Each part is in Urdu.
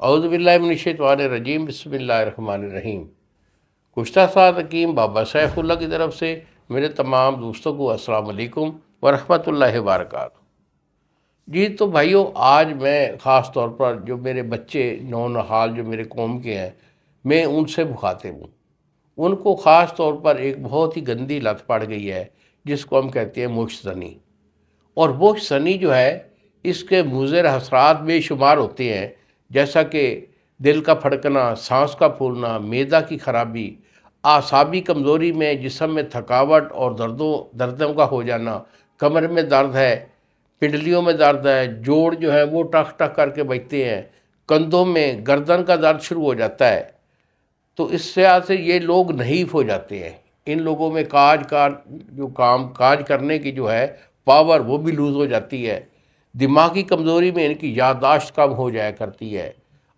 اعوذ باللہ من الشیطان الرجیم، بسم اللہ الرحمن الرحیم۔ گزشتہ سات حکیم بابا سیف اللہ کی طرف سے میرے تمام دوستوں کو السلام علیکم ورحمۃ اللہ وبرکاتہ۔ جی تو بھائیوں، آج میں خاص طور پر جو میرے بچے نونہال جو میرے قوم کے ہیں، میں ان سے مخاطب ہوں۔ ان کو خاص طور پر ایک بہت ہی گندی لت پڑ گئی ہے جس کو ہم کہتے ہیں مشت زنی۔ اور مشت زنی جو ہے، اس کے مضر اثرات بے شمار ہوتے ہیں، جیسا کہ دل کا پھڑکنا، سانس کا پھولنا، معدہ کی خرابی، اعصابی کمزوری میں جسم میں تھکاوٹ اور دردوں کا ہو جانا، کمر میں درد ہے، پنڈلیوں میں درد ہے، جوڑ جو ہے وہ ٹک ٹک کر کے بجتے ہیں، کندھوں میں گردن کا درد شروع ہو جاتا ہے۔ تو اس سے یہ لوگ نحیف ہو جاتے ہیں۔ ان لوگوں میں کاج کرنے کی جو ہے پاور، وہ بھی لوز ہو جاتی ہے۔ دماغی کمزوری میں ان کی یادداشت کم ہو جایا کرتی ہے،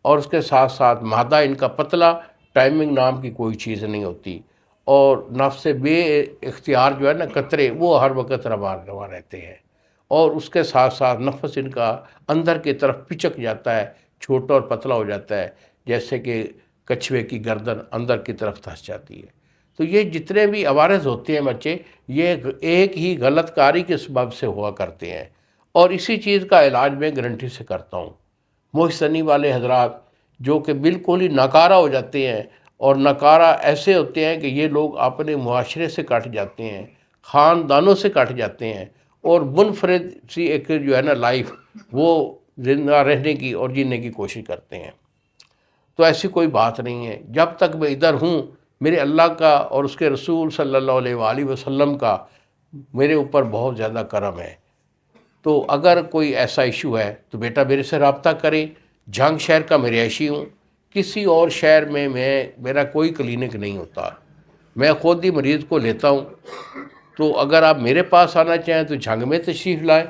اور اس کے ساتھ ساتھ معدہ ان کا پتلا، ٹائمنگ نام کی کوئی چیز نہیں ہوتی، اور نفس بے اختیار جو ہے نا قطرے، وہ ہر وقت رواں رہتے ہیں، اور اس کے ساتھ ساتھ نفس ان کا اندر کی طرف پچک جاتا ہے، چھوٹا اور پتلا ہو جاتا ہے، جیسے کہ کچھوے کی گردن اندر کی طرف دھس جاتی ہے۔ تو یہ جتنے بھی عوارض ہوتے ہیں بچے، یہ ایک ہی غلط کاری کے سبب سے ہوا کرتے ہیں، اور اسی چیز کا علاج میں گارنٹی سے کرتا ہوں۔ محسنی والے حضرات جو کہ بالکل ہی ناکارہ ہو جاتے ہیں، اور ناکارہ ایسے ہوتے ہیں کہ یہ لوگ اپنے معاشرے سے کٹ جاتے ہیں، خاندانوں سے کٹ جاتے ہیں، اور منفرد سی ایک جو ہے نا لائف، وہ زندہ رہنے کی اور جینے کی کوشش کرتے ہیں۔ تو ایسی کوئی بات نہیں ہے۔ جب تک میں ادھر ہوں، میرے اللہ کا اور اس کے رسول صلی اللہ علیہ وآلہ وسلم کا میرے اوپر بہت زیادہ کرم ہے۔ تو اگر کوئی ایسا ایشو ہے تو بیٹا میرے سے رابطہ کریں۔ جھنگ شہر کا میں رہائشی ہوں، کسی اور شہر میں میرا کوئی کلینک نہیں ہوتا، میں خود ہی مریض کو لیتا ہوں۔ تو اگر آپ میرے پاس آنا چاہیں تو جھنگ میں تشریف لائیں۔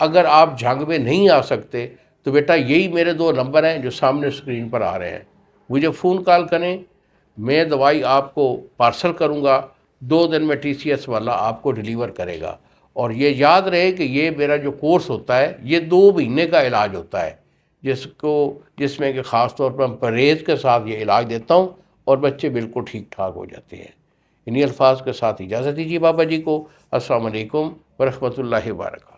اگر آپ جھنگ میں نہیں آ سکتے تو بیٹا یہی میرے 2 نمبر ہیں جو سامنے اسکرین پر آ رہے ہیں، مجھے فون کال کریں، میں دوائی آپ کو پارسل کروں گا، 2 دن میں TCS والا آپ کو ڈیلیور کرے گا۔ اور یہ یاد رہے کہ یہ میرا جو کورس ہوتا ہے، یہ 2 مہینے کا علاج ہوتا ہے، جس میں کہ خاص طور پر پرہیز کے ساتھ یہ علاج دیتا ہوں، اور بچے بالکل ٹھیک ٹھاک ہو جاتے ہیں۔ انہی الفاظ کے ساتھ اجازت دیجیے بابا جی کو۔ السلام علیکم ورحمۃ اللہ وبرکاتہ۔